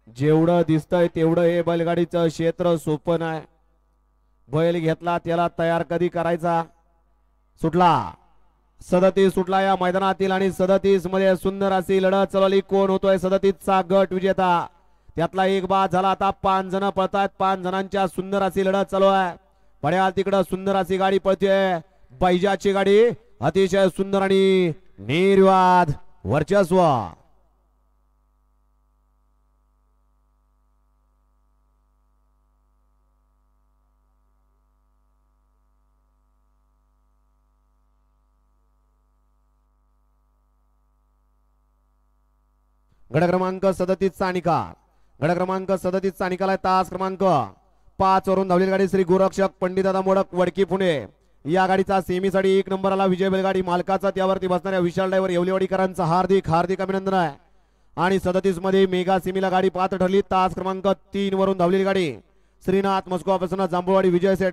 जेवढं दिसतंय तेवढं हे बैलगाडीचं क्षेत्र सोपं नाही. बैल घेतला त्याला तयार कधी करायचा. सुटला 37 सुटला या मैदानातील आणि 37 मध्ये सुंदर अशी लढत चालवली. कोण होतोय 37 चा गट विजेता. त्यातला एक बाद झाला. आता 5 जण पळतात. 5 जणांच्या सुंदर अशी लढत चालू आहे. पड्याल तिकडं सुंदर अशी गाडी पळते. बैजाची गाडी अतिशय सुंदर आणि निर्वाद वर्चस्व. गड क्रमांक 37 चा निकाल. गड क्रमांक 37 चा निकाल आहे. तास क्रमांक 5 वरून धावलेली गाडी श्री गोरक्षक पंडितदादा मोडक वडकी पुणे. या गाडीचा सेमीसाठी 1 नंबरला विजय बैलगाडी मालकाचा त्यावरती बसणाऱ्या विशाल ड्रायव्हर येवलेवाडीकरांचा हार्दिक हार्दिक अभिनंदन आहे. आणि 37 मध्ये मेगा सेमीला गाडी पात्र ठरली. तास क्रमांक 3 वरून धावलेली गाडी श्रीनाथ मस्को पासून जांभूळवाडी विजय सेट